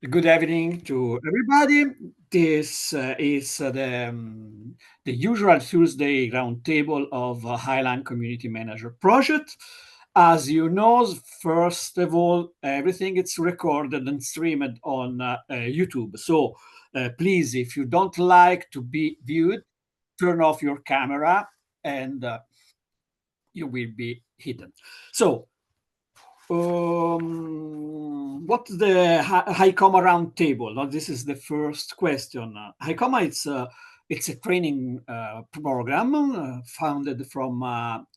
Good evening to everybody. This is the usual Tuesday roundtable of Highland Community Manager Project. As you know, first of all, everything is recorded and streamed on YouTube. So please, if you don't like to be viewed, turn off your camera and you will be hidden. So what's the HiComa roundtable? Now, this is the first question. HiComa, it's a training program founded from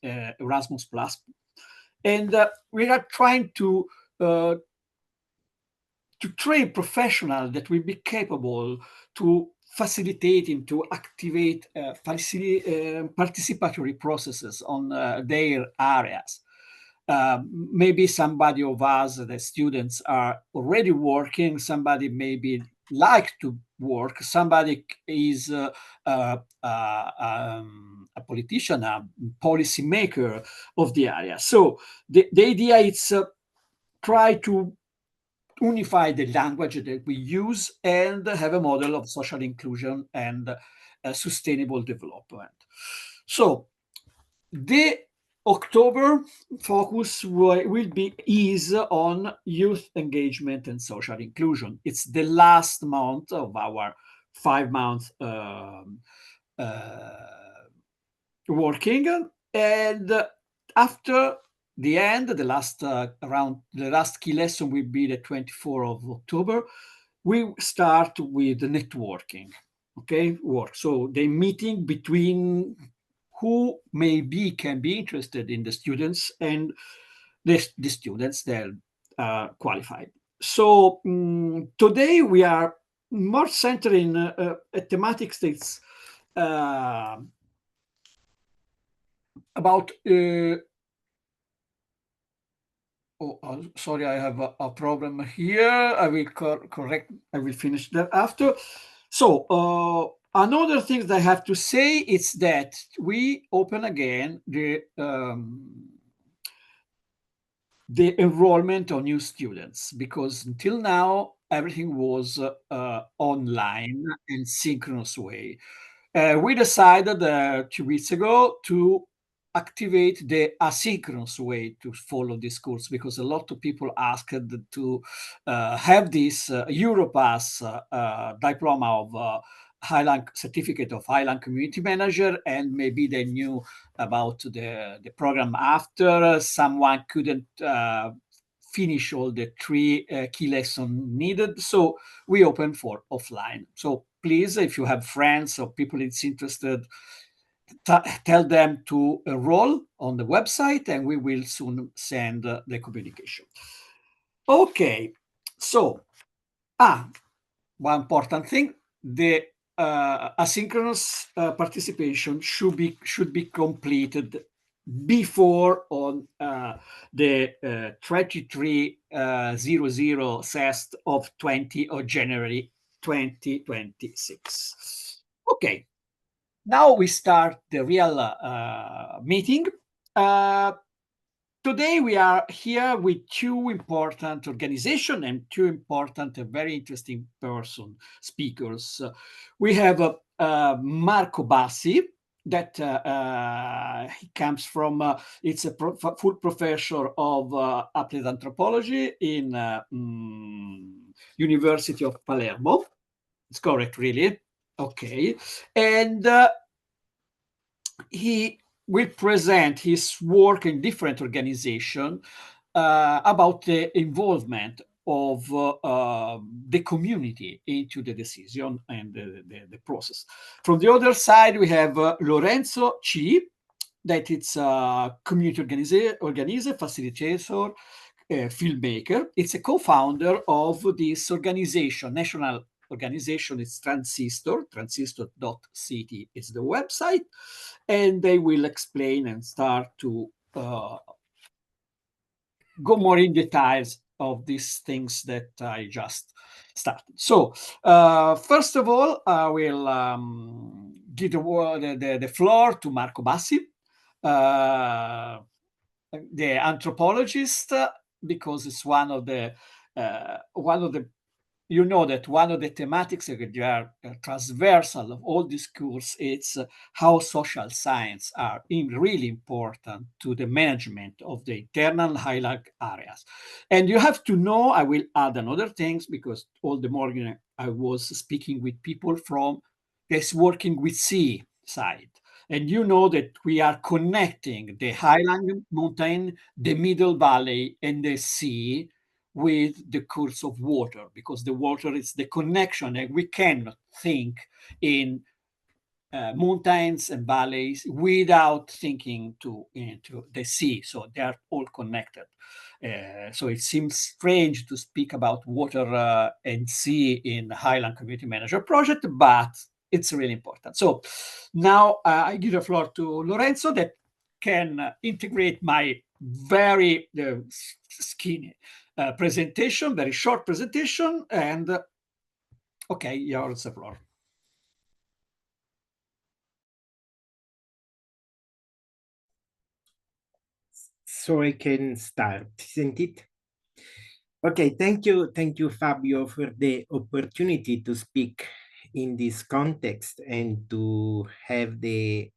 Erasmus Plus, and we are trying uh, to train professionals that will be capable to facilitate and to activate participatory processes on their areas. Maybe somebody of us, the students, are already working. Somebody maybe like to work. Somebody is a politician, a policy maker of the area. So the idea is try to unify the language that we use and have a model of social inclusion and sustainable development. So the October focus will be is on youth engagement and social inclusion. It's the last month of our 5 month uh, working, and after the end, the last around the last key lesson will be the 24th of October. We start with the networking, okay, work. So the meeting between who maybe can be interested in the students and the students that are qualified. So today we are more centered in a thematic that's uh, about sorry, I have a problem here. I will correct. I will finish that after. So another thing that I have to say is that we open again the enrollment of new students, because until now everything was online and synchronous way. We decided 2 weeks ago to activate the asynchronous way to follow this course, because a lot of people asked to have this Europass diploma of Highland certificate of Highland Community Manager, and maybe they knew about the program after. Someone couldn't finish all the three key lessons needed, so we open for offline. So please, if you have friends or people that's interested, tell them to enroll on the website, and we will soon send the communication. Okay, so one important thing: the asynchronous participation should be completed before on the 2300 CEST of 20 of January 2026. Okay, now we start the real meeting. Uh, Today we are here with two important organizations and two important, very interesting speakers. We have Marco Bassi, that he comes from, it's a full professor of applied anthropology in University of Palermo. It's correct, really? Okay. And he will present his work in different organizations about the involvement of the community into the decision and the process. From the other side, we have Lorenzo Ci, that it's a community organizer, facilitator, filmmaker. It's a co-founder of this organization, national organization. It's Transistor, transistor.city is the website, and they will explain and start to go more in details of these things that I just started. So first of all, I will give the floor to Marco Bassi, the anthropologist, because it's one of the you know that one of the thematics that are transversal of all this course is how social science are really important to the management of the internal highlight areas. And you have to know, I will add another things because all the morning I was speaking with people from this working with sea side. And you know that we are connecting the highland mountain, the middle valley, and the sea with the course of water, because the water is the connection, and we cannot think in mountains and valleys without thinking into the sea. So they are all connected. So it seems strange to speak about water and sea in the Highland Community Manager project, but it's really important. So now I give the floor to Lorenzo that can integrate my very skinny presentation, very short presentation, and okay, yours the floor. So I can start, isn't it? Okay, thank you, Fabio, for the opportunity to speak in this context and to have the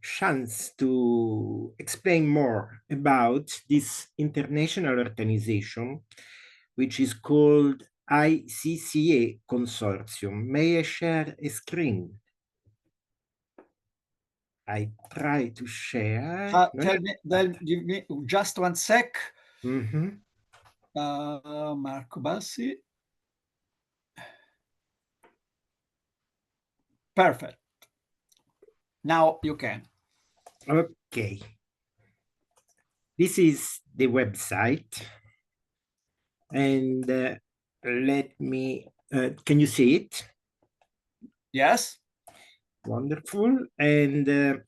chance to explain more about this international organization, which is called ICCA Consortium. May I share a screen? I try to share. Then give me just one sec. Mm-hmm. Marco Bassi. Perfect. Now you can. Okay. This is the website. And let me, can you see it? Yes. Wonderful. And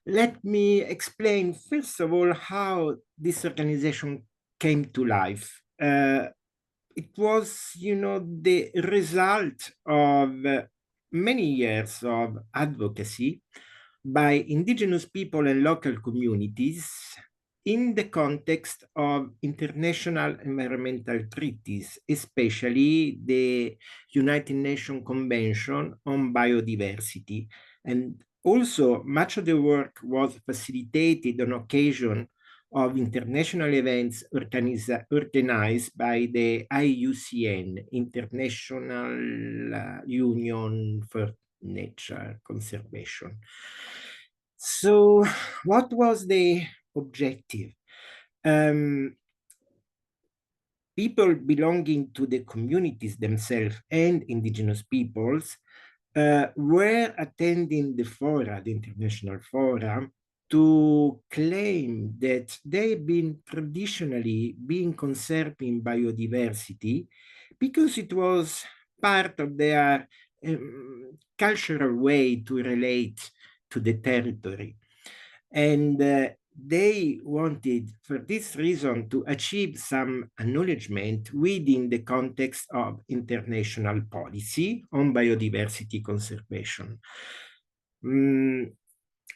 let me explain, first of all, how this organization came to life. It was, the result of many years of advocacy by indigenous people and local communities in the context of international environmental treaties, especially the United Nations Convention on Biodiversity. And also, much of the work was facilitated on occasion of international events organized by the IUCN, International Union for Nature Conservation. So, what was the objective? People belonging to the communities themselves and indigenous peoples were attending the fora, the international fora, to claim that they've been traditionally being conserving biodiversity because it was part of their cultural way to relate to the territory. And they wanted, for this reason, to achieve some acknowledgement within the context of international policy on biodiversity conservation.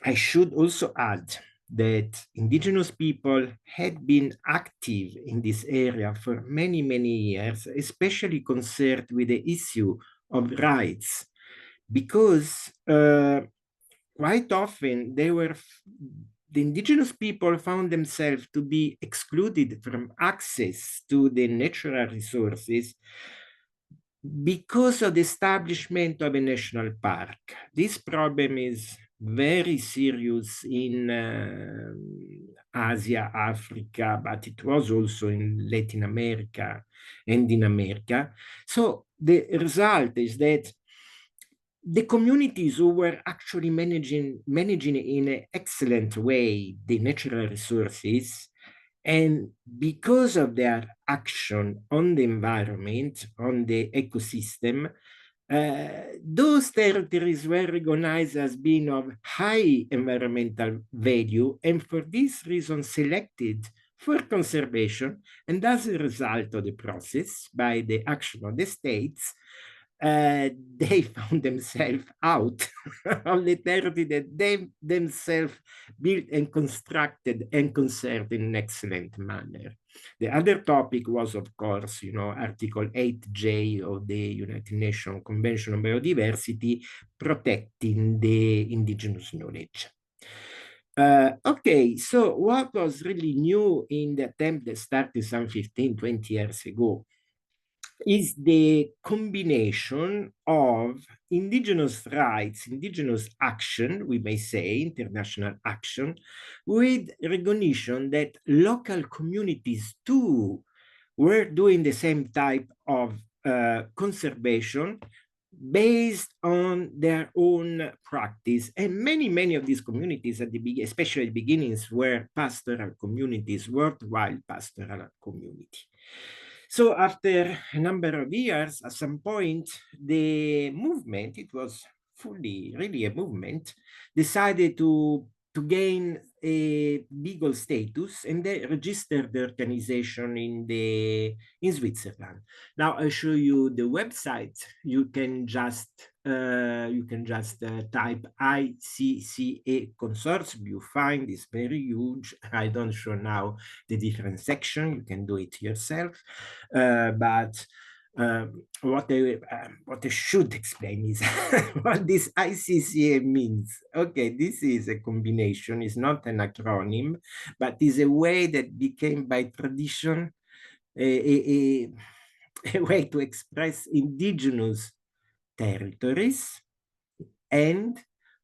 I should also add that indigenous people had been active in this area for many, many years, especially concerned with the issue of rights, because quite often the indigenous people found themselves to be excluded from access to the natural resources because of the establishment of a national park. This problem is very serious in Asia, Africa, but it was also in Latin America and in America. So the result is that the communities who were actually managing in an excellent way the natural resources, and because of their action on the environment, on the ecosystem, those territories were recognized as being of high environmental value, and for this reason selected for conservation. And as a result of the process, by the action of the states, they found themselves out of the territory that they themselves built and constructed and conserved in an excellent manner. The other topic was, of course, Article 8J of the United Nations Convention on Biodiversity, protecting the indigenous knowledge. Okay, so what was really new in the attempt that started some 15, 20 years ago is the combination of indigenous rights, indigenous action, we may say, international action, with recognition that local communities too were doing the same type of conservation based on their own practice. And many of these communities at the beginning, especially at the beginnings, were pastoral communities, worthwhile pastoral community. So after a number of years, at some point, the movement, it was fully really a movement, decided to gain a legal status, and they registered the organization in Switzerland. Now I show you the website. You can just type ICCA Consortium. You find it's very huge. I don't show now the different section. You can do it yourself, but what I should explain is what this ICCA means. Okay, this is a combination, it's not an acronym, but is a way that became by tradition a way to express indigenous territories and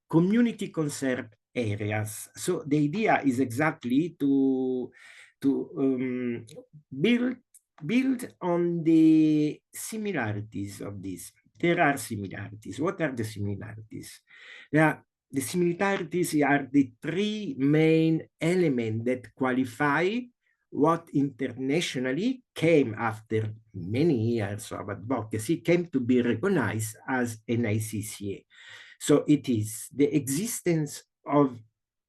community conserved areas. So the idea is exactly to build on the similarities of this. There are similarities. What are the similarities? The similarities are the three main elements that qualify what internationally came after many years of advocacy, came to be recognized as an ICCA. So it is the existence of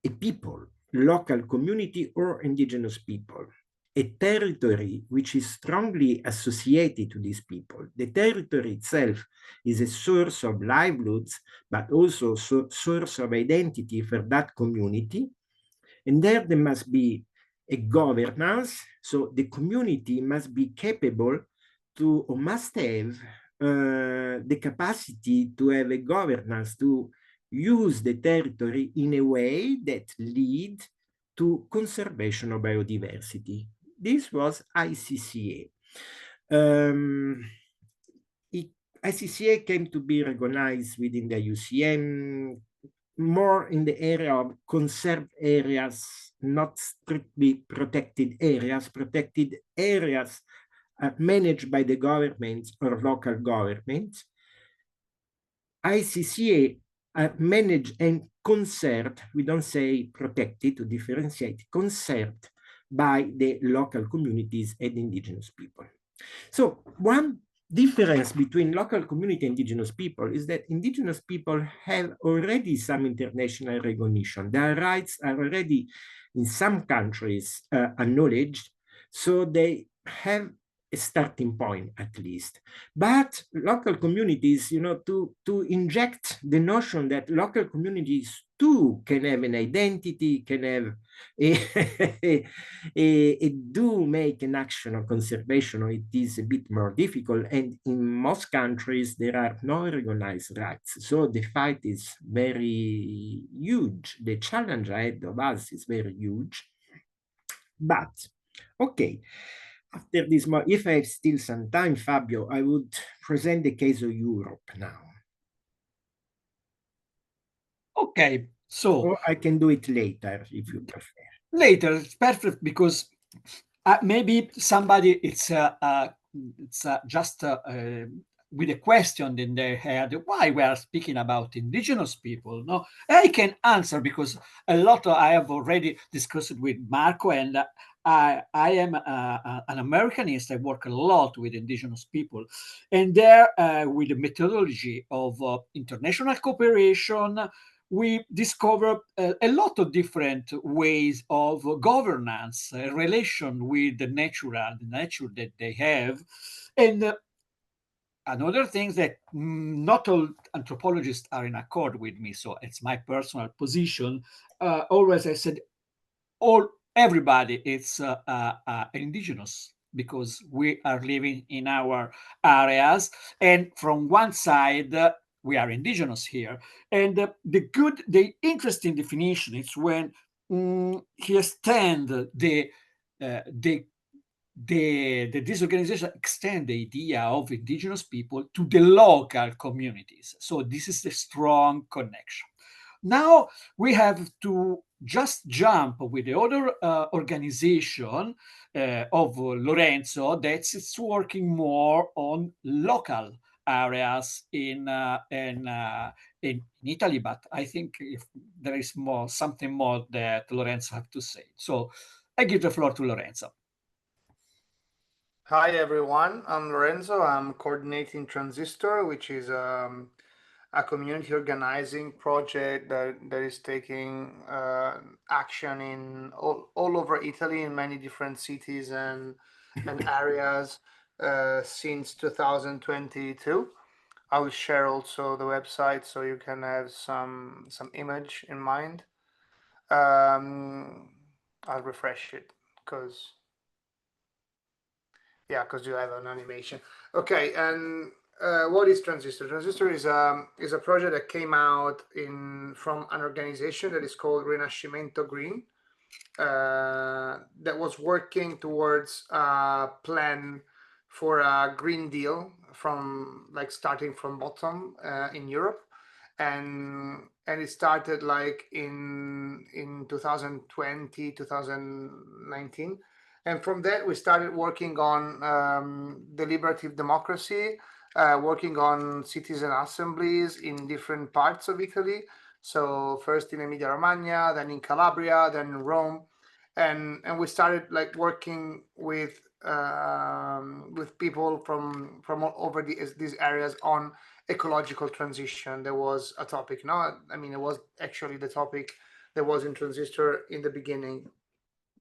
a people, local community or indigenous people, a territory which is strongly associated to these people. The territory itself is a source of livelihoods, but also source of identity for that community. And there must be a governance. So the community must be capable to, or must have the capacity to have a governance, to use the territory in a way that lead to conservation of biodiversity. This was ICCA. ICCA came to be recognized within the IUCN more in the area of conserved areas, not strictly protected areas. Protected areas are managed by the government or local government. ICCA are managed and conserved, we don't say protected to differentiate, conserved by the local communities and indigenous people. So one difference between local community and indigenous people is that indigenous people have already some international recognition. Their rights are already in some countries acknowledged, so they have a starting point at least. But local communities, to inject the notion that local communities too can have an identity, can have do make an action of conservation, or it is a bit more difficult. And in most countries, there are no recognized rights. So the fight is very huge. The challenge ahead of us is very huge. But, okay, after this, if I have still some time, Fabio, I would present the case of Europe now. Okay, so or I can do it later if you prefer. Later, it's perfect because maybe somebody it's just with a question in their head why we are speaking about indigenous people. No, I can answer because a lot I have already discussed with Marco, and I am an Americanist. I work a lot with indigenous people, and there with the methodology of international cooperation we discover a lot of different ways of governance, relation with the nature that they have. And another thing that not all anthropologists are in accord with me, so it's my personal position. Always I said all everybody is indigenous because we are living in our areas, and from one side we are indigenous here, and the interesting definition is when he extend the this organization extend the idea of indigenous people to the local communities. So this is a strong connection. Now we have to just jump with the other organization of Lorenzo that's working more on local areas in Italy, but I think if there is more something more that Lorenzo have to say. So I give the floor to Lorenzo. Hi everyone, I'm Lorenzo. I'm coordinating Transistor, which is a community organizing project that is taking action in all over Italy in many different cities and areas since 2022. I will share also the website so you can have some image in mind. Um, I'll refresh it because because you have an animation. Okay, and what is Transistor? Transistor is a project that came out in from an organization that is called Rinascimento Green, that was working towards a plan for a Green Deal from like starting from bottom in Europe, and it started like in 2020 2019, and from that we started working on deliberative democracy, working on citizen assemblies in different parts of Italy. So first in Emilia Romagna, then in Calabria, then in Rome, and we started like working with people from all over these areas on ecological transition. There was a topic, no, I mean it was actually the topic that was in Transistor in the beginning.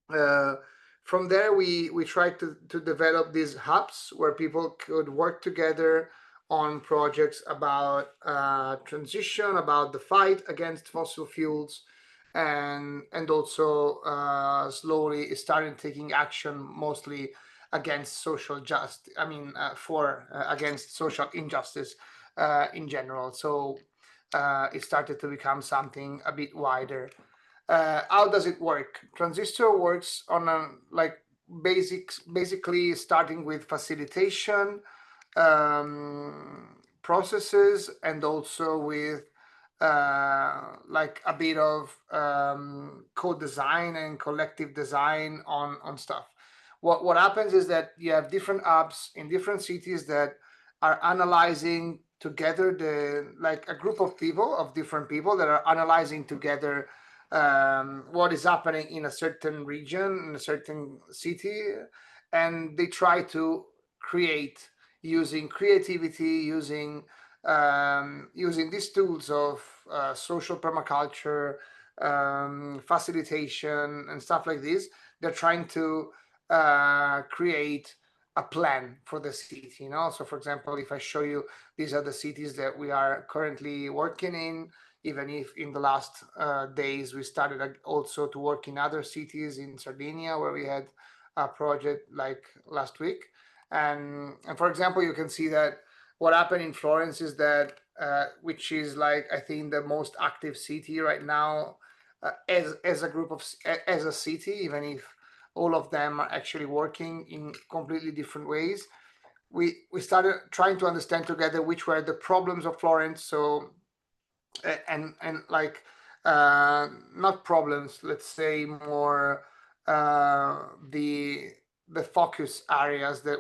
Uh, from there, we tried to develop these hubs where people could work together on projects about transition, about the fight against fossil fuels, and also slowly started taking action mostly against social just. I mean, for against social injustice in general. So it started to become something a bit wider. How does it work? Transistor works on a like basically starting with facilitation processes, and also with like a bit of co-design and collective design on stuff. What happens is that you have different apps in different cities that are analyzing together, the like a group of people of different people that are analyzing together what is happening in a certain region, in a certain city, and they try to create using creativity, using these tools of social permaculture, facilitation, and stuff like this. They're trying to create a plan for the city. You know, so for example, if I show you, these are the cities that we are currently working in, even if in the last days we started also to work in other cities in Sardinia where we had a project like last week. And for example, you can see that what happened in Florence is that, which is like I think the most active city right now, as a group of as a city, even if all of them are actually working in completely different ways. We started trying to understand together which were the problems of Florence. So and like not problems, let's say more the focus areas that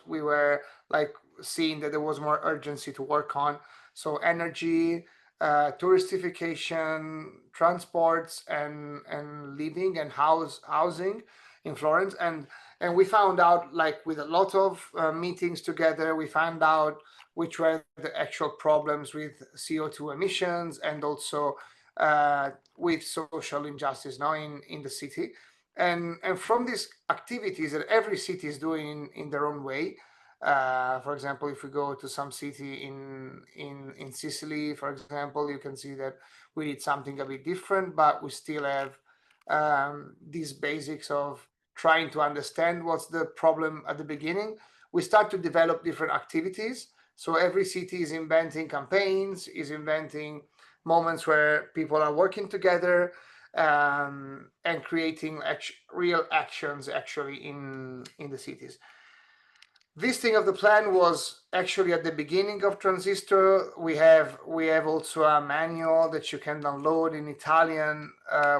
we were like seeing that there was more urgency to work on. So energy, touristification, transports, and living and housing in Florence. And we found out, like with a lot of meetings together, we found out which were the actual problems with CO2 emissions, and also with social injustice now in the city. And from these activities that every city is doing in their own way, For example, if we go to some city in Sicily, for example, you can see that we did something a bit different, but we still have these basics of trying to understand what's the problem at the beginning. We start to develop different activities. So every city is inventing campaigns, is inventing moments where people are working together, and creating real actions actually in the cities. This thing of the plan was actually at the beginning of Transistor. We have also a manual that you can download in Italian,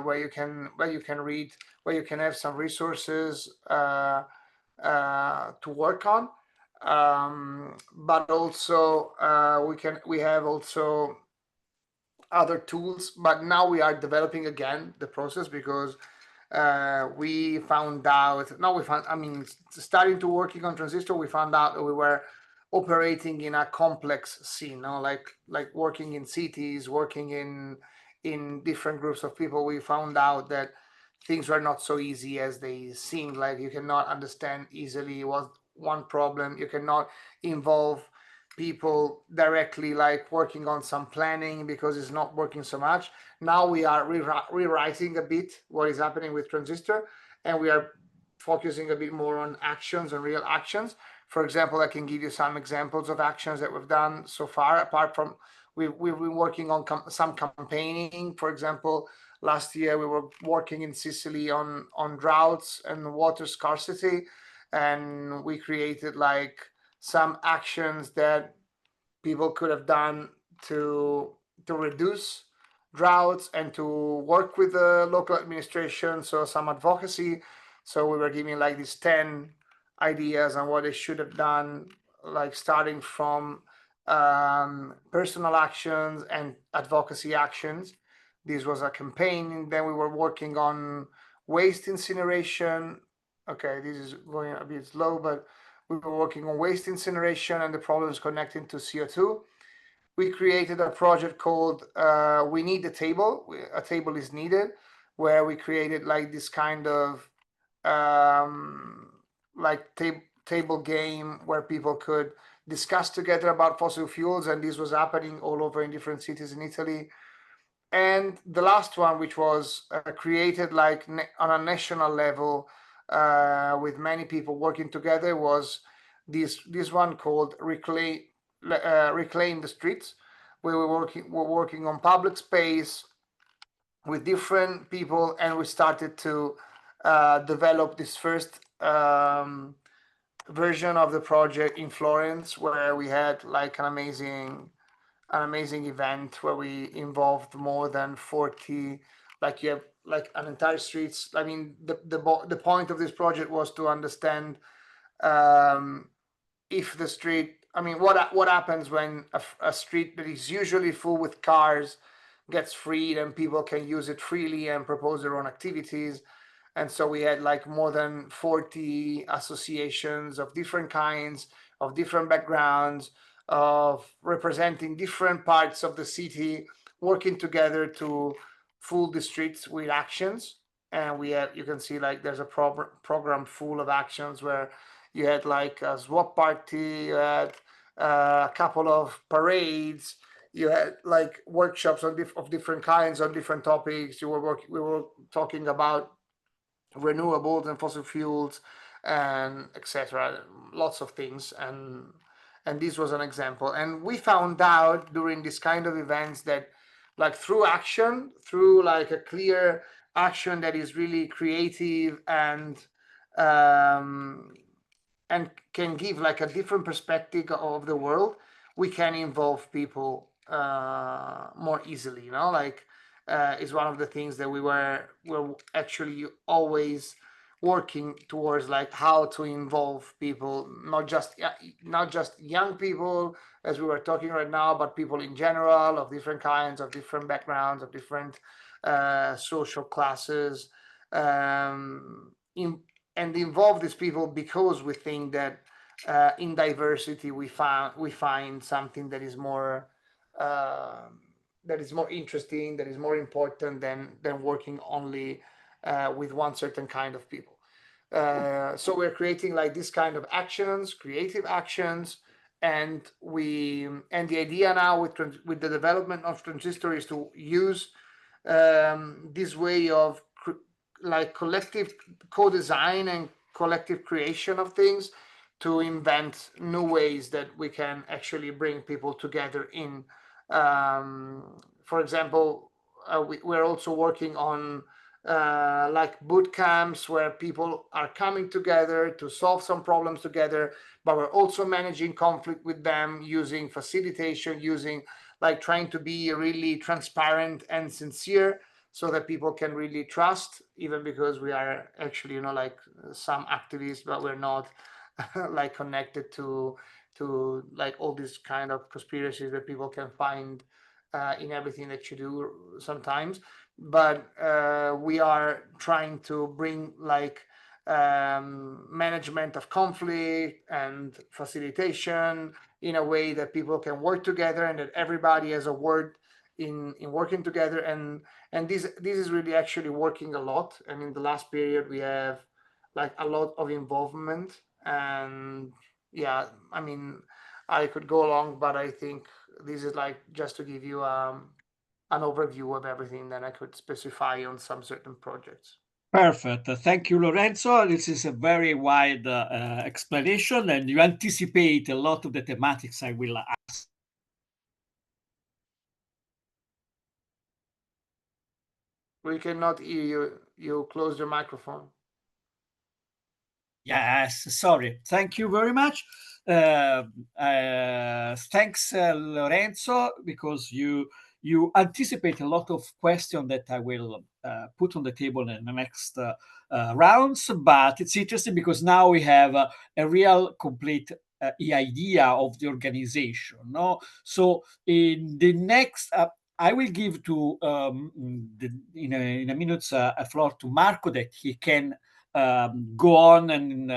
where you can read, where you can have some resources to work on. But also we have also other tools, but now we are developing again the process because we found out, no, we found, I mean, starting to working on Transistor, we found out that we were operating in a complex scene, no? Like working in cities, working in different groups of people. We found out that things were not so easy as they seemed. Like you cannot understand easily what one problem. You cannot involve people directly, like working on some planning, because it's not working so much. Now we are rewriting a bit what is happening with Transistor, and we are focusing a bit more on actions and real actions. For example, I can give you some examples of actions that we've done so far. Apart from we've been working on some campaigning. For example, last year we were working in Sicily on droughts and water scarcity, and we created like some actions that people could have done to reduce droughts and to work with the local administration. So some advocacy. So we were giving like these 10 ideas on what they should have done, like starting from personal actions and advocacy actions. This was a campaign. Then we were working on waste incineration. Okay, this is going a bit slow, but we were working on waste incineration and the problems connecting to CO2. We created a project called We Need a Table. A table is needed, where we created like this kind of like table game where people could discuss together about fossil fuels, and this was happening all over in different cities in Italy. And the last one, which was created like on a national level, with many people working together, was this one called Reclaim the Streets, where we're working on public space with different people, and we started to develop this first version of the project in Florence, where we had like an amazing event where we involved more than 40, like you have like an entire streets. I mean, the point of this project was to understand if the street, I mean, what happens when a street that is usually full with cars gets freed and people can use it freely and propose their own activities. And so we had like more than 40 associations of different kinds, of different backgrounds, of representing different parts of the city, working together to fool the streets with actions. And you can see like there's a program full of actions where you had like a swap party, you had a couple of parades, you had like workshops of different kinds on different topics. We were talking about renewables and fossil fuels and etc. Lots of things, and this was an example. And we found out during this kind of events that, like through action, through like a clear action that is really creative um, and can give like a different perspective of the world, we can involve people more easily. Like is one of the things that we're actually always working towards, like how to involve people, not just young people as we were talking right now, but people in general, of different kinds, of different backgrounds, of different social classes, in and involve these people, because we think that in diversity we find something uh, that is more interesting, that is more important than working only with one certain kind of people. So we're creating like this kind of actions, creative actions, and the idea now with the development of Transistor is to use this way of like collective co-design and collective creation of things to invent new ways that we can actually bring people together in. For example, we're also working on like boot camps where people are coming together to solve some problems together, but we're also managing conflict with them using facilitation, using like trying to be really transparent and sincere so that people can really trust, even because we are actually, like some activists, but we're not like connected to like all these kind of conspiracies that people can find in everything that you do sometimes. But we are trying to bring like management of conflict and facilitation in a way that people can work together and that everybody has a word in working together. And this is really actually working a lot. And in the last period we have like a lot of involvement. And yeah, I mean, I could go along, but I think this is like just to give you an overview of everything, then I could specify on some certain projects. Perfect. Thank you, Lorenzo. This is a very wide explanation, and you anticipate a lot of the thematics I will ask. We cannot hear you. You close your microphone. Yes, sorry. Thank you very much. Thanks, Lorenzo, because you anticipate a lot of questions that I will put on the table in the next rounds. But it's interesting because now we have a real complete idea of the organization. No, so in the next. I will give to in a minute a floor to Marco that he can go on and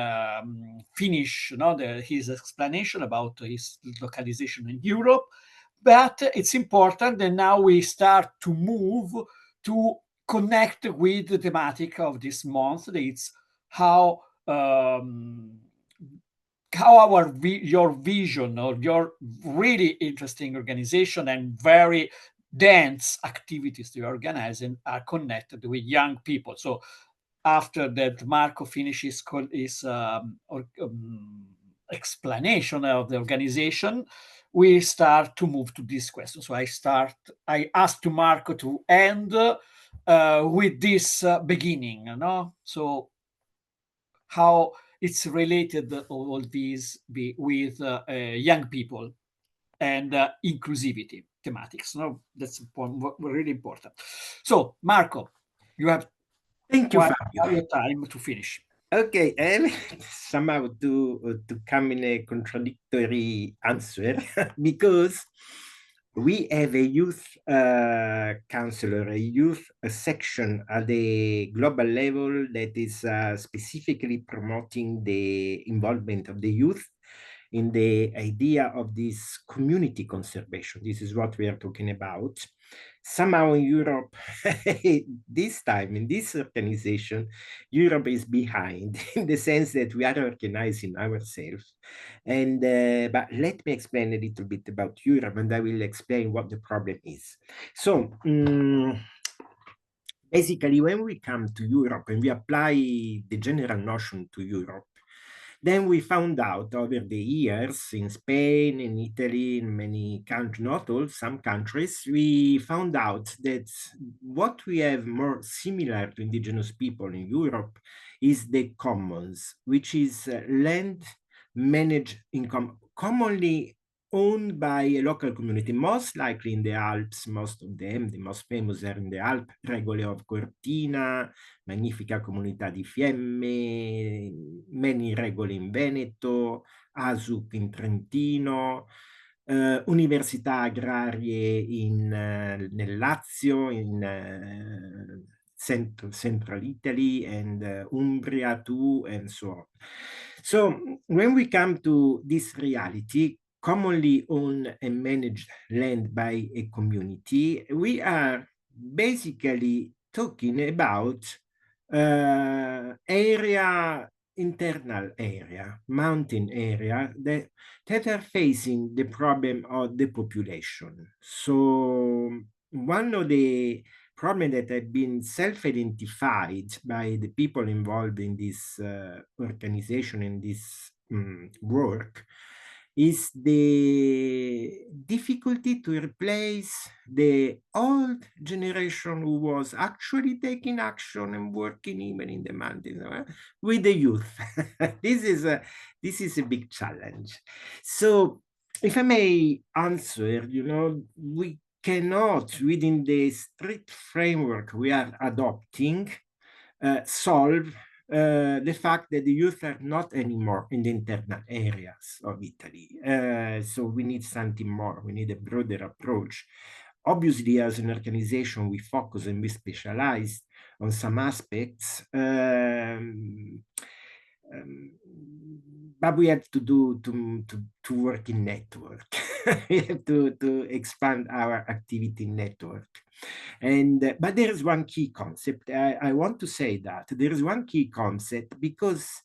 finish his explanation about his localization in Europe. But it's important that now we start to move to connect with the thematic of this month. It's how your vision or your really interesting organization and very dense activities you organize and are connected with young people. So after that, Marco finishes his explanation of the organization, we start to move to this question. So I asked to Marco to end with this beginning, So how it's related all these with young people and inclusivity thematics. No, that's really important. So Marco, you have Thank you, Fabio. your time to finish. Okay, and somehow to come in a contradictory answer because we have a youth counselor, a youth section at the global level that is specifically promoting the involvement of the youth in the idea of this community conservation. This is what we are talking about. Somehow in Europe, this time in this organization, Europe is behind in the sense that we are organizing ourselves. And but let me explain a little bit about Europe, and I will explain what the problem is. So basically, when we come to Europe and we apply the general notion to Europe, then we found out over the years in Spain, in Italy, in many countries, not all, some countries, we found out that what we have more similar to indigenous people in Europe is the commons, which is land managed commonly owned by a local community, most likely in the Alps, most of them, the most famous are in the Alps, Regole of Cortina, Magnifica Comunità di Fiemme, many regole in Veneto, ASUC in Trentino, università agrarie nel Lazio, in central Italy, and Umbria too, and so on. So when we come to this reality, commonly owned and managed land by a community, we are basically talking about area, internal area, mountain area that are facing the problem of the population. So one of the problems that have been self-identified by the people involved in this organization, in this work, is the difficulty to replace the old generation who was actually taking action and working even in the mountains with the youth. This is a big challenge. So if I may answer, we cannot, within the strict framework we are adopting, solve the fact that the youth are not anymore in the internal areas of Italy. So we need something more. We need a broader approach. Obviously, as an organization, we focus and we specialize on some aspects. But we have to do to work in network. We have to expand our activity network. And but there is one key concept. I want to say that there is one key concept because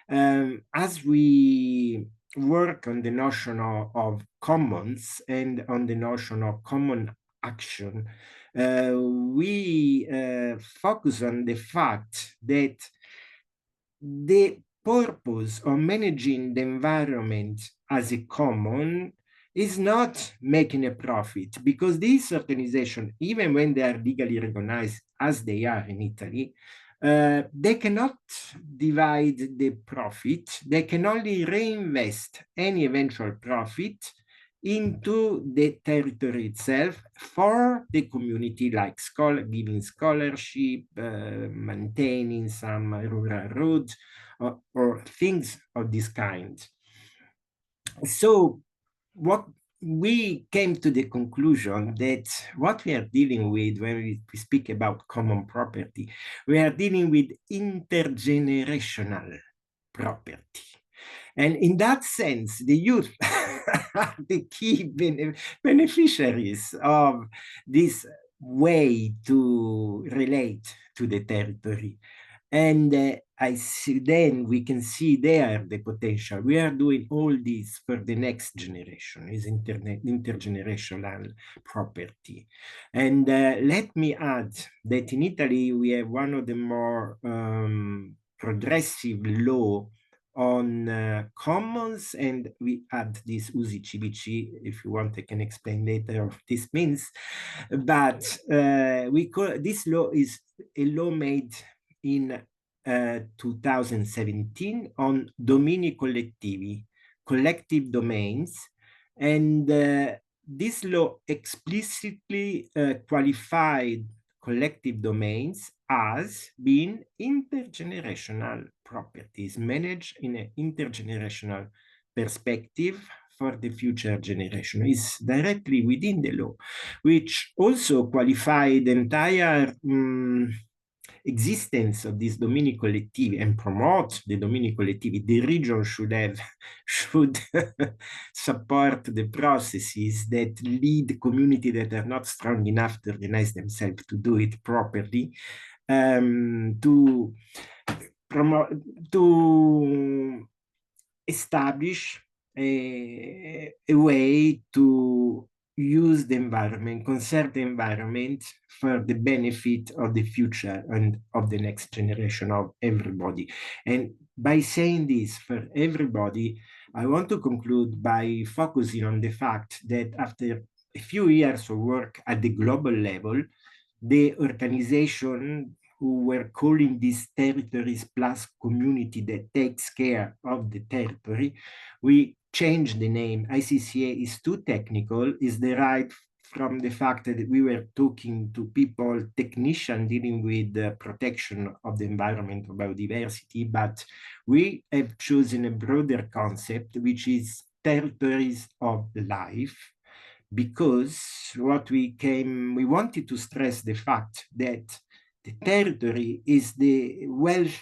as we work on the notion of commons and on the notion of common action, we focus on the fact that the purpose of managing the environment as a common is not making a profit, because these organizations, even when they are legally recognized as they are in Italy, they cannot divide the profit. They can only reinvest any eventual profit into the territory itself for the community, like giving scholarship, maintaining some rural roads, or things of this kind. So what we came to the conclusion that what we are dealing with when we speak about common property, we are dealing with intergenerational property. And in that sense, the youth are the key beneficiaries of this way to relate to the territory. And I see, then we can see there the potential. We are doing all this for the next generation, is intergenerational property. And let me add that in Italy, we have one of the more progressive law on commons, and we add this usi civici. If you want, I can explain later what this means. But we call this law is a law made in 2017 on domini collettivi, collective domains, and this law explicitly qualified collective domains as being intergenerational properties managed in an intergenerational perspective for the future generation. Is directly within the law, which also qualified the entire existence of these domini collettivi and promote the domini collettivi. The region should support the processes that lead communities that are not strong enough to organize themselves to do it properly, to establish a way to use the environment, conserve the environment for the benefit of the future and of the next generation of everybody. And by saying this for everybody, I want to conclude by focusing on the fact that after a few years of work at the global level, the organization who were calling these territories plus community that takes care of the territory, we changed the name. ICCA is too technical, is derived from the fact that we were talking to people, technicians dealing with the protection of the environment, of biodiversity, but we have chosen a broader concept, which is territories of life, because what we wanted to stress the fact that the territory is the wealth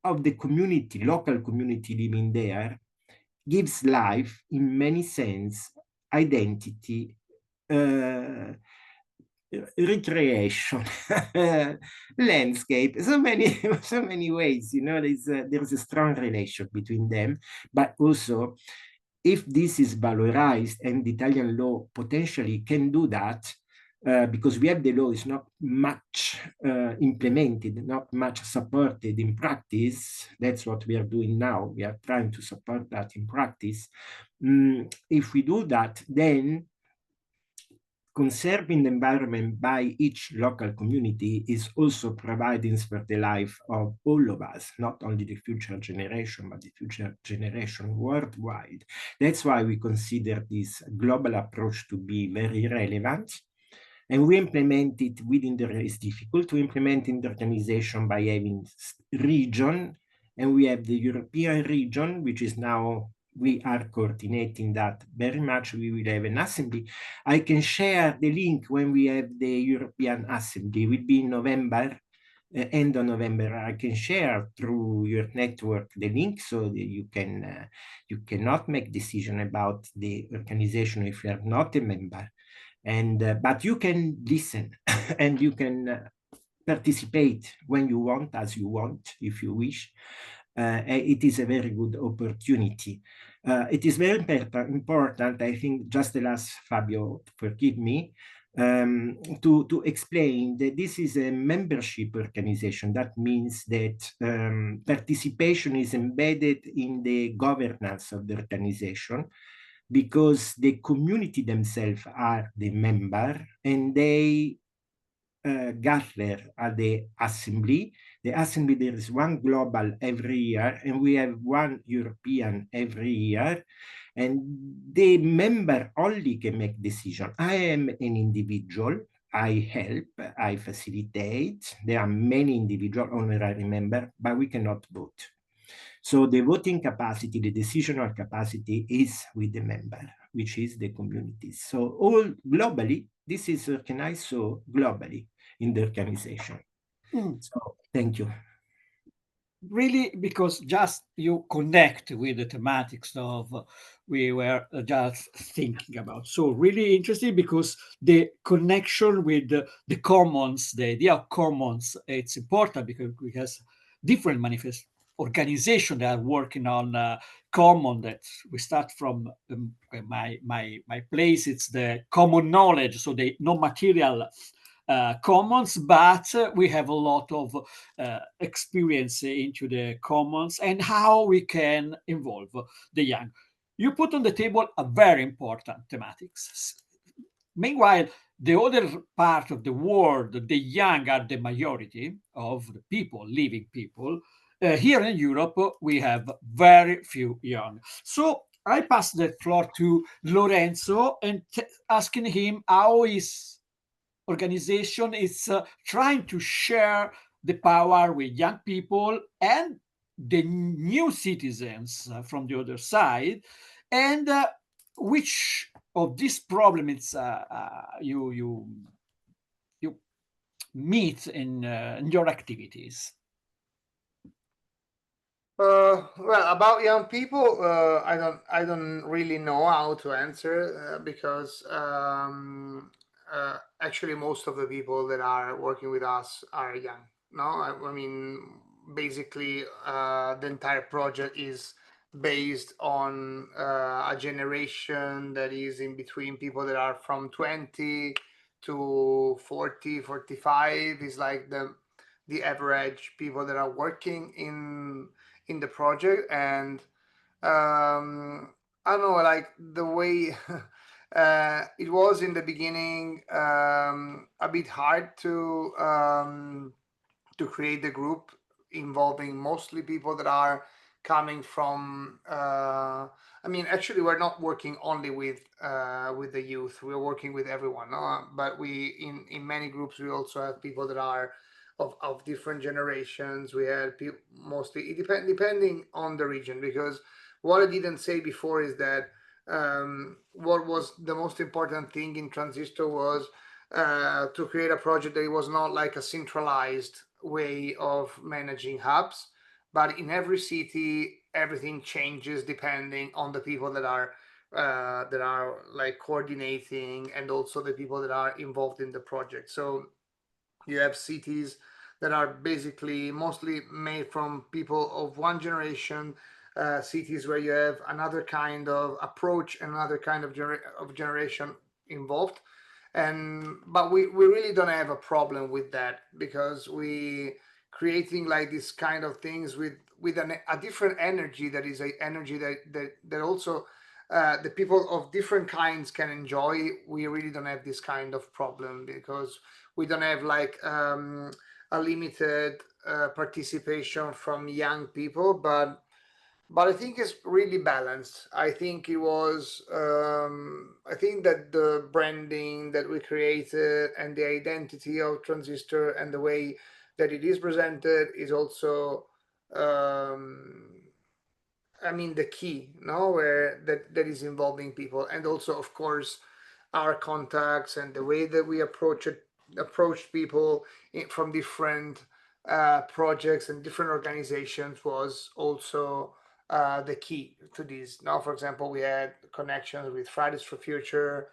of the community, local community living there, gives life in many sense, identity, recreation, landscape, so many, so many ways, there's a strong relation between them, but also if this is valorized and the Italian law potentially can do that, because we have the law is not much implemented, not much supported in practice. That's what we are doing now. We are trying to support that in practice. If we do that, then conserving the environment by each local community is also providing for the life of all of us, not only the future generation, but the future generation worldwide. That's why we consider this global approach to be very relevant. And we implement it within the, it's difficult to implement in the organization by having region, and we have the European region, which is now, we are coordinating that very much. We will have an assembly. I can share the link when we have the European Assembly. It will be in November, end of November. I can share through your network the link so that you cannot make decision about the organization if you are not a member. And but you can listen and you can participate when you want, as you want, if you wish. It is a very good opportunity. It is very important, I think, just the last, Fabio, forgive me, to explain that this is a membership organization. That means that participation is embedded in the governance of the organization, because the community themselves are the member and they gather at the assembly. The assembly, there is one global every year, and we have one European every year. And the member only can make decision. I am an individual. I help, I facilitate. There are many individual honorary member, but we cannot vote. So the voting capacity, the decisional capacity is with the member, which is the community. So all globally, this is organized so globally in the organization. So thank you. Really, because just you connect with the thematics of we were just thinking about. So really interesting, because the connection with the commons, the idea of commons, it's important because we have different manifest organizations that are working on common, that we start from my place. It's the common knowledge, so the non-material commons, but we have a lot of experience into the commons and how we can involve the young. You put on the table a very important thematics. Meanwhile, the other part of the world, the young are the majority of the people, living people. Here in Europe, we have very few young. So I pass the floor to Lorenzo and asking him how his organization is trying to share the power with young people and the new citizens from the other side, and which of these problems you meet in your activities. Well, about young people, I don't really know how to answer because actually most of the people that are working with us are young. No, I mean basically the entire project is based on a generation that is in between people that are from 20 to 40, 45 is like the average people that are working in the project. And I don't know, like the way it was in the beginning, a bit hard to create the group involving mostly people that are coming from I mean, actually we're not working only with the youth, we're working with everyone, no? But we in many groups we also have people that are of different generations. We had people mostly, depending on the region, because what I didn't say before is that what was the most important thing in Transistor was to create a project that it was not like a centralized way of managing hubs, but in every city everything changes depending on the people that are that are like coordinating, and also the people that are involved in the project. So you have cities that are basically mostly made from people of one generation, cities where you have another kind of approach and another kind of, generation involved. And but we really don't have a problem with that, because we creating like this kind of things with a different energy, that is a energy that also the people of different kinds can enjoy. We really don't have this kind of problem, because we don't have like a limited participation from young people, but I think it's really balanced. I think it was. I think that the branding that we created and the identity of Transistor and the way that it is presented is also, um, I mean, the key, no, where that is involving people, and also, of course, our contacts and the way that we approach people from different projects and different organizations was also the key to this. Now, for example, we had connections with Fridays for Future,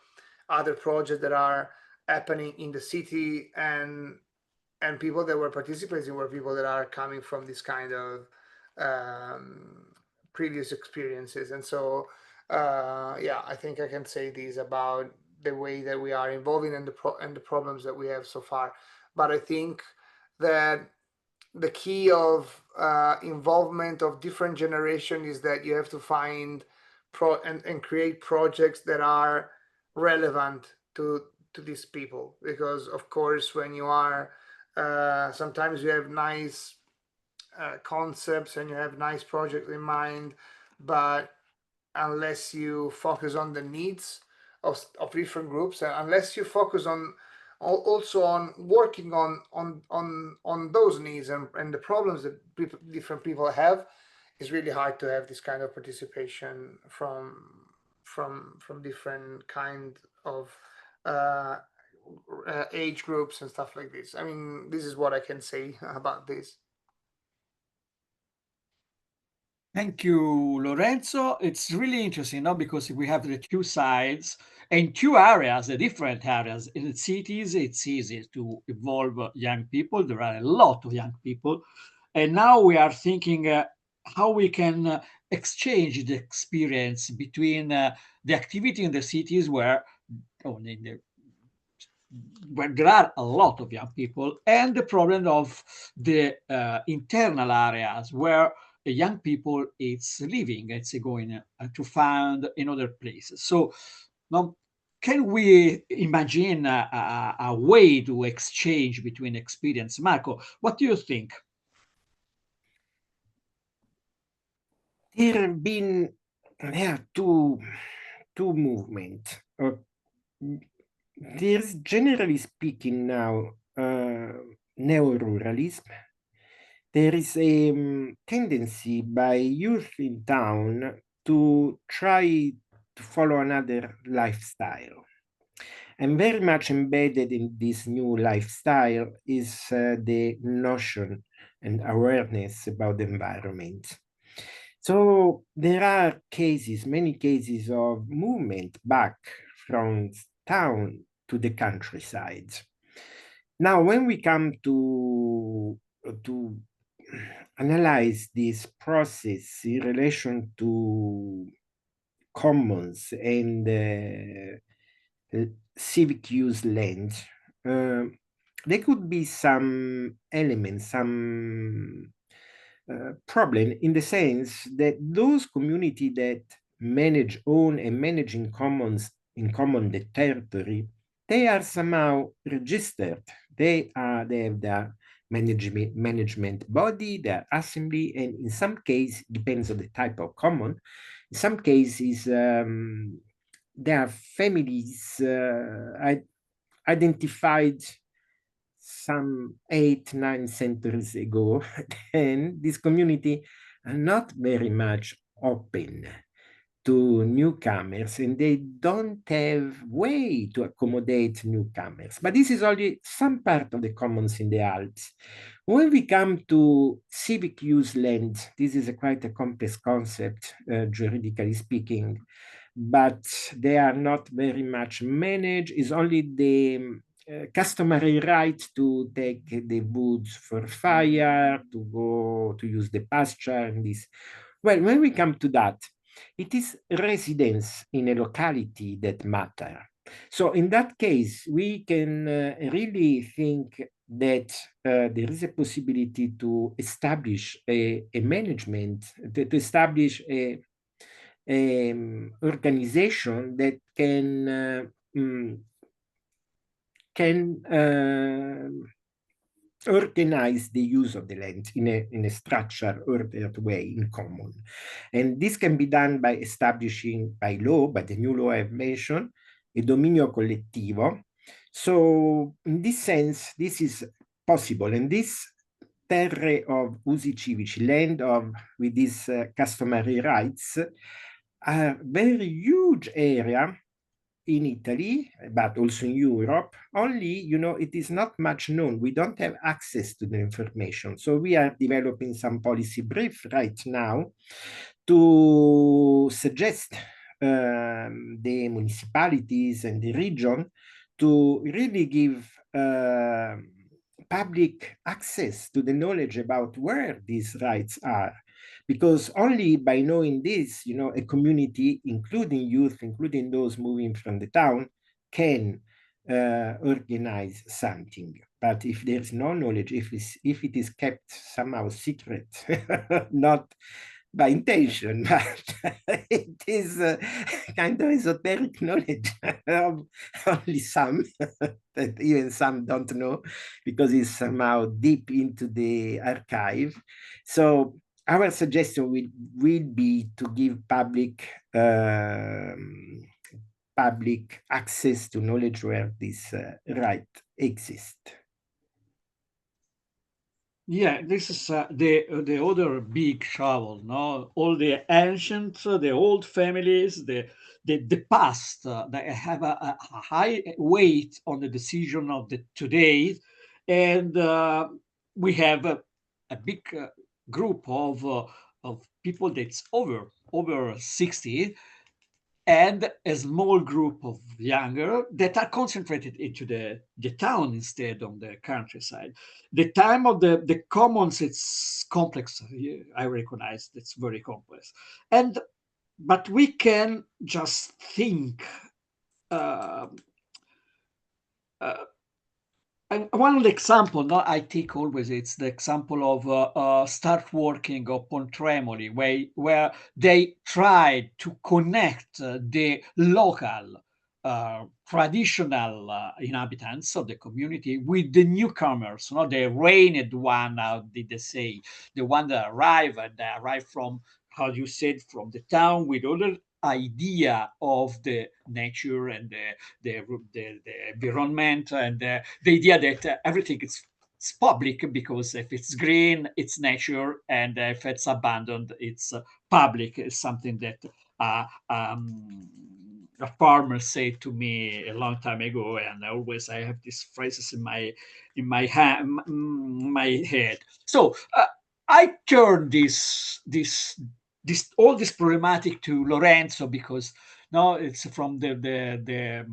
other projects that are happening in the city, and people that were participating were people that are coming from this kind of um, previous experiences. And so, yeah, I think I can say this about the way that we are involving and the problems that we have so far. But I think that the key of involvement of different generation is that you have to find and create projects that are relevant to these people, because of course when you are sometimes you have nice concepts and you have nice projects in mind, but unless you focus on the needs of different groups, and unless you focus on also on working on those needs and the problems that different people have, it's really hard to have this kind of participation from different kind of uh, age groups and stuff like this. I mean, this is what I can say about this. Thank you, Lorenzo. It's really interesting, no? Because we have the two sides and two areas, the different areas. In the cities, it's easy to involve young people. There are a lot of young people. And now we are thinking how we can exchange the experience between the activity in the cities where there are a lot of young people, and the problem of the internal areas where young people it's living, it's going to find in other places. So now, can we imagine a way to exchange between experience? Marco, what do you think? There have been two movements. There's, generally speaking, now neo-ruralism. There is a tendency by youth in town to try to follow another lifestyle. And very much embedded in this new lifestyle is the notion and awareness about the environment. So there are cases, many cases of movement back from town to the countryside. Now, when we come to analyze this process in relation to commons and civic use land, there could be some elements, some problem in the sense that those communities that own and manage in common the territory, they are somehow registered. They have their management body, their assembly, and in some cases, depends on the type of common. In some cases, there are families identified some 8-9 centuries ago, and this community are not very much open to newcomers, and they don't have way to accommodate newcomers. But this is only some part of the commons in the Alps. When we come to civic use land, this is quite a complex concept, juridically speaking. but they are not very much managed. It's only the customary right to take the woods for fire, to go to use the pasture and this. Well, when we come to that, it is residence in a locality that matter. So in that case, we can really think that there is a possibility to establish a management, to establish a organization that can organize the use of the land in a structured, ordered way in common. And this can be done by establishing by law, by the new law I've mentioned, a dominio collettivo. So in this sense, this is possible. And this terre of usi civici, land of with these customary rights, a very huge area in Italy, but also in Europe. Only, it is not much known. We don't have access to the information. So we are developing some policy brief right now to suggest the municipalities and the region to really give public access to the knowledge about where these rights are. Because only by knowing this, a community, including youth, including those moving from the town, can organize something. But if there's no knowledge, if it is kept somehow secret, not by intention, but it is kind of esoteric knowledge of only some, that even some don't know, because it's somehow deep into the archive. So our suggestion will be to give public access to knowledge where this right exists. Yeah, this is the other big trouble. No, all the ancient, the old families, the past that have a high weight on the decision of the today, and we have a big group of people that's over 60, and a small group of younger that are concentrated into the town instead of the countryside. The time of the commons, it's complex. I recognize it's very complex. But we can just think uh, uh, and one example, no, I take always, it's the example of Start Working of Pontremoli, where they tried to connect the local traditional inhabitants of the community with the newcomers, no, the reigned one, how did they say, the one that arrived, and they arrived from, how you said, from the town with other idea of the nature and the environment, and the idea that everything is it's public, because if it's green, it's nature, and if it's abandoned, it's public. It's something that a farmer said to me a long time ago, and always I have these phrases in my head. So I turned this all this problematic to Lorenzo, because no, it's from the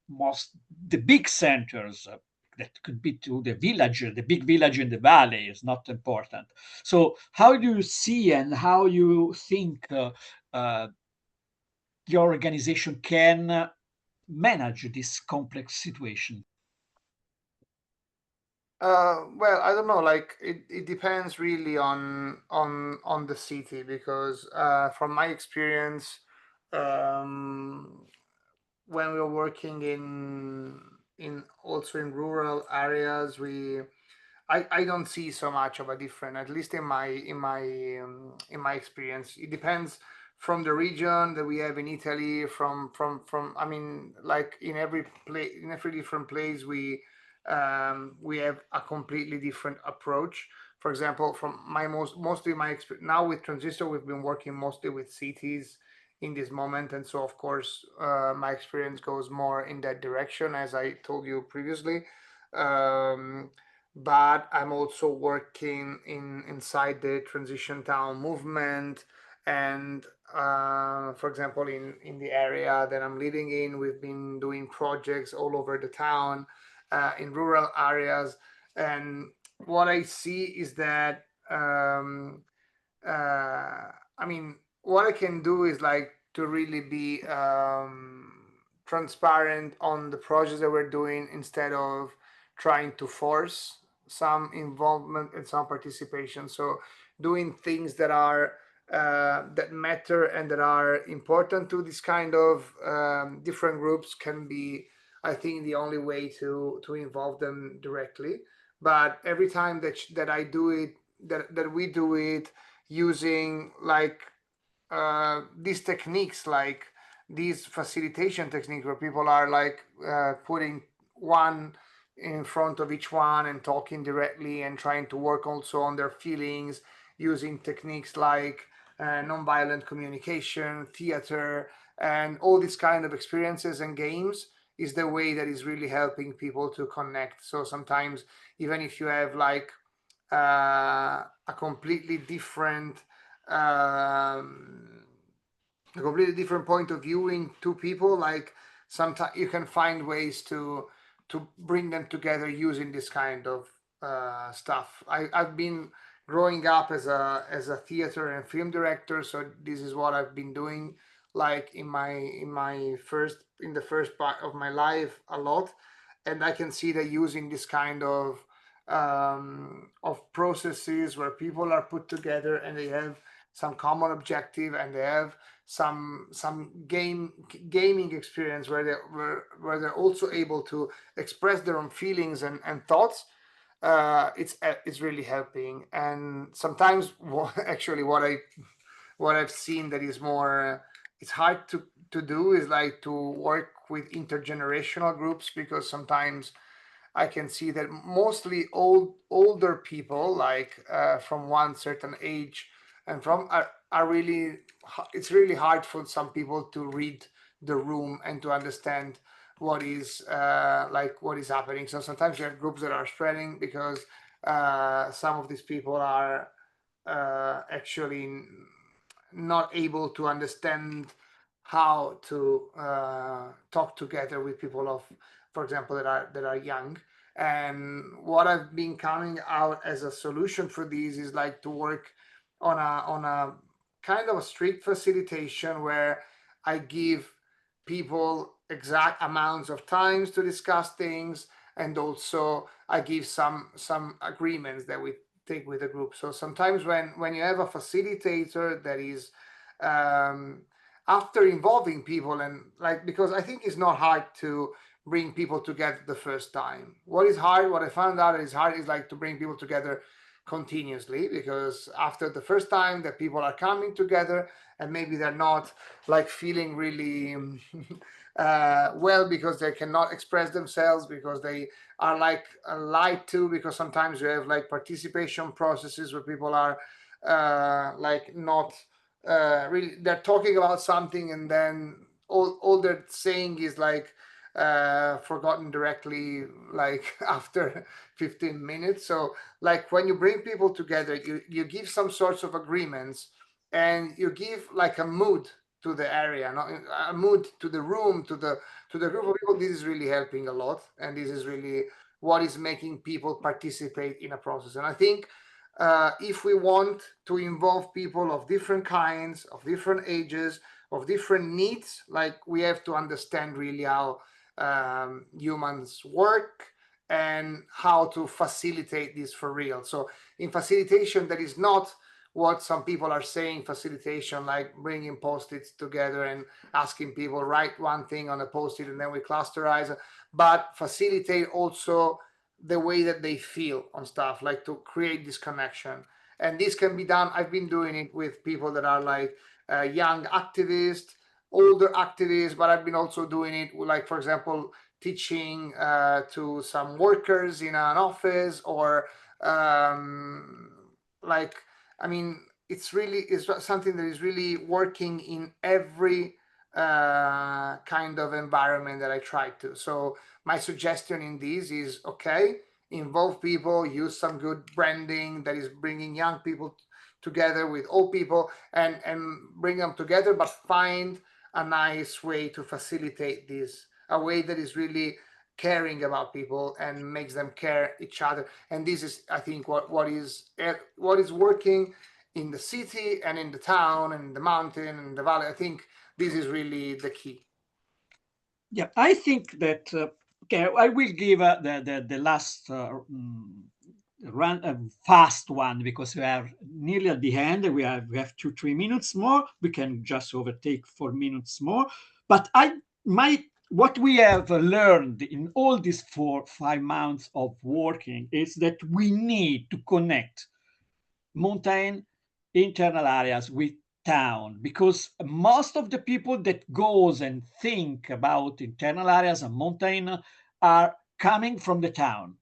most the big centers that could be to the village, the big village in the valley is not important. So how do you see and how you think your organization can manage this complex situation? Well, I don't know. Like it depends really on the city, because from my experience, um, when we were working in also in rural areas, I don't see so much of a difference, at least in my experience. It depends from the region that we have in Italy, from I mean, like in every place, in every different place, we have a completely different approach. For example, from mostly my experience now with Transistor, we've been working mostly with cities in this moment, and so of course my experience goes more in that direction, as I told you previously. Um, but I'm also working inside the transition town movement, and For example, in the area that I'm living in, we've been doing projects all over the town, in rural areas, and what I see is that I mean, what I can do is like to really be transparent on the projects that we're doing instead of trying to force some involvement and some participation. So doing things that are that matter and that are important to this kind of different groups can be, I think, the only way to involve them directly. But every time that I do it, that we do it using like these techniques, like these facilitation techniques where people are like putting one in front of each one and talking directly and trying to work also on their feelings using techniques like nonviolent communication, theater, and all these kind of experiences and games is the way that is really helping people to connect. So sometimes even if you have like a completely different um, a completely different point of view in two people, like sometimes you can find ways to bring them together using this kind of stuff. I've been growing up as a theater and film director, so this is what I've been doing like in the first part of my life a lot, and I can see that using this kind of processes where people are put together and they have some common objective and they have some gaming experience where they're also able to express their own feelings and thoughts. It's really helping. And sometimes actually what I've seen that is more it's hard to do is like to work with intergenerational groups, because sometimes I can see that mostly older people, like from one certain age and from are really it's really hard for some people to read the room and to understand what is like what is happening. So sometimes you have groups that are spreading because some of these people are actually not able to understand how to talk together with people of, for example, that are young. And what I've been coming out as a solution for these is like to work on a kind of a strict facilitation where I give people exact amounts of times to discuss things, and also I give some agreements that we take with the group. So sometimes when you have a facilitator that is um, after involving people, and like, because I think it's not hard to bring people together the first time. What is hard, what I found out is hard, is like to bring people together continuously, because after the first time that people are coming together and maybe they're not like feeling really well, because they cannot express themselves, because they are like lied to, because sometimes you have like participation processes where people are like not really, they're talking about something and then all they're saying is like forgotten directly, like after 15 minutes. So like when you bring people together, you give some sorts of agreements, and you give like a mood to the area, not a mood to the room, to the group of people. This is really helping a lot, and this is really what is making people participate in a process. And I think if we want to involve people of different kinds, of different ages, of different needs, like we have to understand really how humans work and how to facilitate this for real. So in facilitation, that is not what some people are saying facilitation, like bringing post-its together and asking people write one thing on a post-it and then we clusterize, but facilitate also the way that they feel on stuff, like to create this connection. And this can be done, I've been doing it with people that are like young activists, older activists, but I've been also doing it with, like, for example, teaching to some workers in an office, or um, like, I mean, it's something that is really working in every kind of environment that I try to. So my suggestion in this is, okay, involve people, use some good branding that is bringing young people together with all people and bring them together, but find a nice way to facilitate this, a way that is really caring about people and makes them care each other. And this is, I think, what is working in the city and in the town and the mountain and the valley. I think this is really the key. Yeah, I think that okay, I will give the last fast one, because we are nearly at the end. We have 2-3 minutes more. We can just overtake 4 minutes more. But what we have learned in all these 4-5 months of working is that we need to connect mountain internal areas with town, because most of the people that goes and think about internal areas and mountain are coming from the town,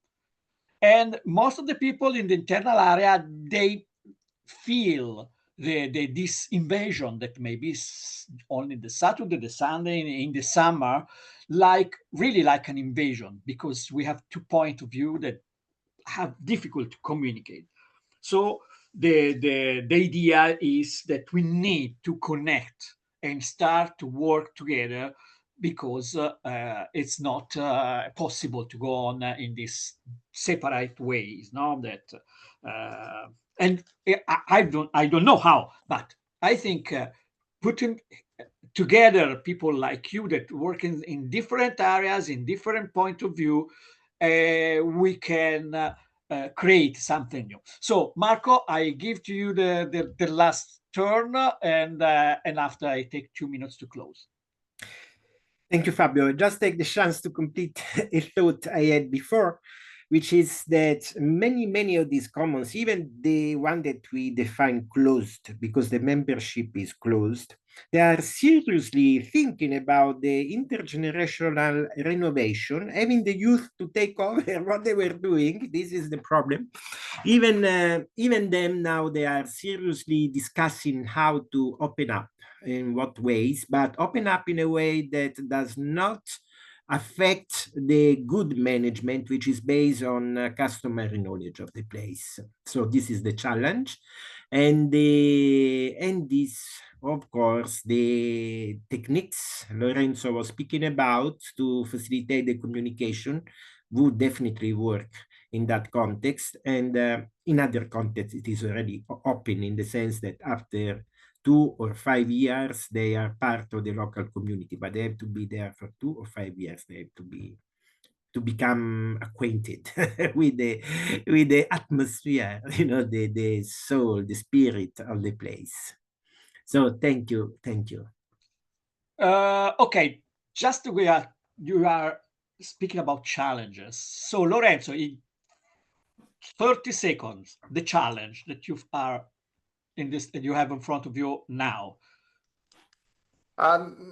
and most of the people in the internal area, they feel this invasion that maybe only the Saturday, the Sunday in the summer, like really like an invasion, because we have 2 point of view that have difficult to communicate. So the idea is that we need to connect and start to work together, because it's not possible to go on in these separate ways. No, that and I don't know how, but I think putting together people like you that work in different areas, in different point of view, we can create something new. So, Marco, I give to you the last turn, and after I take 2 minutes to close. Thank you, Fabio. Just take the chance to complete a thought I had before, which is that many of these commons, even the one that we define closed because the membership is closed, they are seriously thinking about the intergenerational renovation, having the youth to take over what they were doing. This is the problem. Even them now, they are seriously discussing how to open up, in what ways, but open up in a way that does not affect the good management, which is based on customary knowledge of the place. So this is the challenge. And this, of course, the techniques Lorenzo was speaking about to facilitate the communication would definitely work in that context. And in other contexts, it is already open in the sense that after 2 or 5 years, they are part of the local community, but they have to be there for 2 or 5 years. They have to become acquainted with the atmosphere, the soul, the spirit of the place. So thank you. Okay, just you are speaking about challenges. So, Lorenzo, in 30 seconds, the challenge that you are in this that you have in front of you now.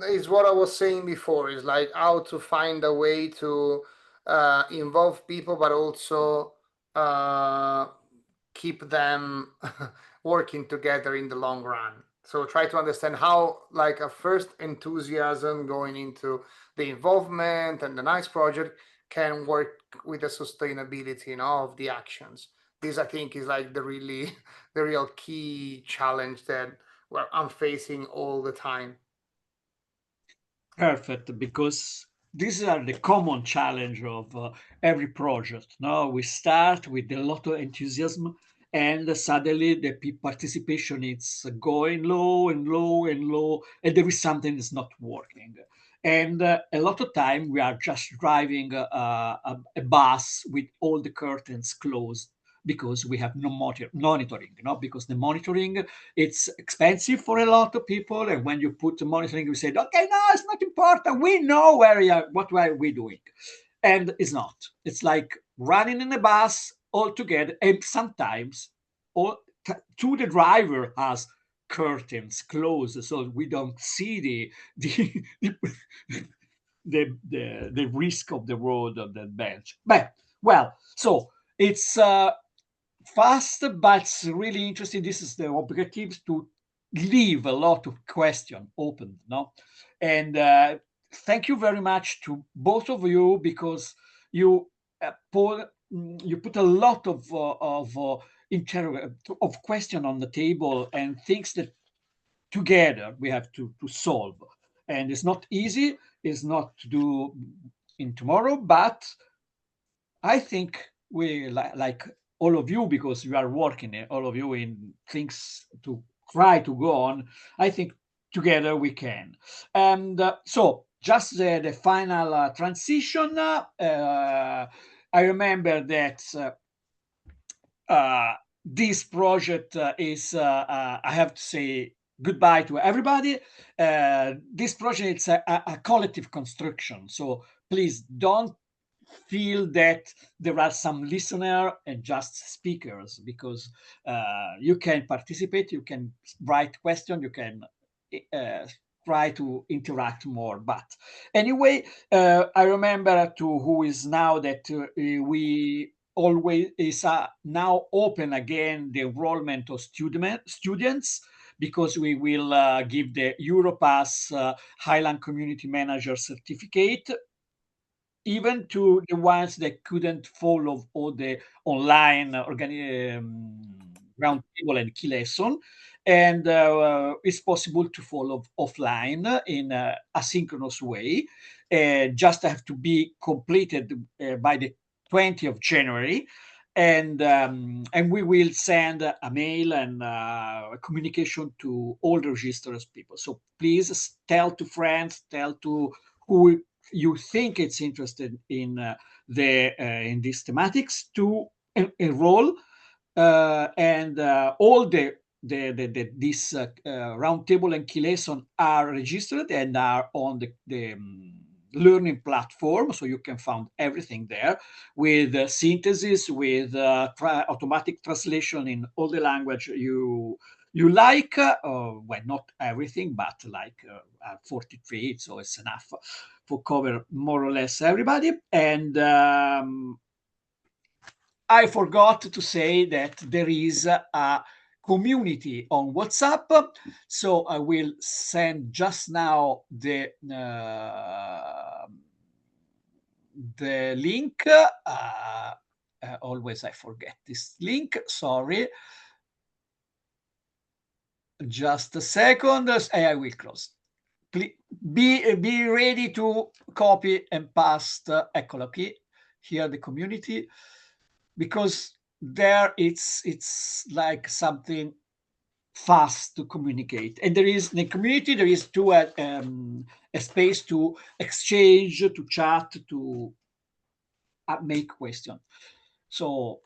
Is what I was saying before, is like how to find a way to involve people, but also keep them working together in the long run. So try to understand how, like, a first enthusiasm going into the involvement and the nice project can work with the sustainability, of the actions. This, I think, is like the real key challenge that I'm facing all the time. Perfect, because these are the common challenge of every project. Now we start with a lot of enthusiasm, and suddenly the participation is going low and low and low, and there is something that's not working. And a lot of time we are just driving a bus with all the curtains closed, because we have no monitoring, because the monitoring, it's expensive for a lot of people. And when you put the monitoring, you said, okay, no, it's not important. We know what are we doing. And it's not. It's like running in a bus all together. And sometimes to the driver has curtains closed, so we don't see the risk of the road of that bench. But well, so it's fast, but it's really interesting. This is the objective, to leave a lot of question open, no? And thank you very much to both of you, because you put a lot of of question on the table and things that together we have to solve. And it's not easy. It's not to do in tomorrow, but I think we like all of you, because you are working, all of you, in things to try to go on. I think together we can. And so just the final transition. I remember that this project is, I have to say goodbye to everybody. This project is a collective construction. So please don't feel that there are some listener and just speakers, because you can participate, you can write question, you can try to interact more. But anyway, I remember to who is now that we always is now open again the enrollment of students, because we will give the Europass Highland Community Manager certificate even to the ones that couldn't follow all the online roundtable and key lesson. And it's possible to follow offline in asynchronous way. Just have to be completed by the 20th of January. And we will send a mail and a communication to all the registered people. So please tell to friends, tell to who you think it's interested in in these thematics to enroll. And all this roundtable and key lesson are registered and are on the learning platform, so you can find everything there with synthesis, with automatic translation in all the language you like. Well, not everything, but like 43, so it's enough for cover more or less everybody. And I forgot to say that there is a community on WhatsApp. So I will send just now the link. Always I forget this link, sorry. Just a second, I will close. Be ready to copy and paste, eccolo qui, here the community, because there it's like something fast to communicate. And there is in the community, there is too a space to exchange, to chat, to make questions. So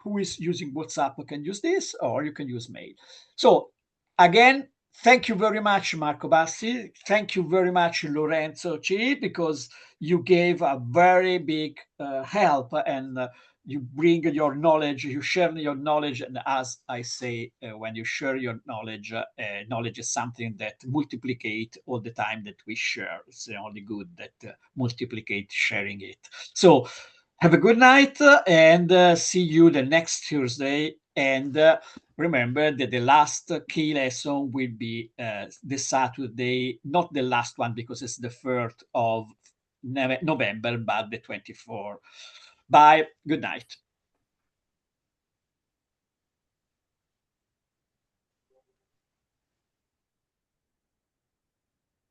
who is using WhatsApp can use this, or you can use mail. So again, thank you very much, Marco Bassi. Thank you very much, Lorenzo Ci, because you gave a very big help, and you bring your knowledge, you share your knowledge. And as I say, when you share your knowledge, knowledge is something that multiplicate all the time that we share. It's the only good that multiplicate sharing it. So have a good night, and see you the next Tuesday. And remember that the last key lesson will be the Saturday, not the last one, because it's the 3rd of November, but the 24th. Bye. Good night.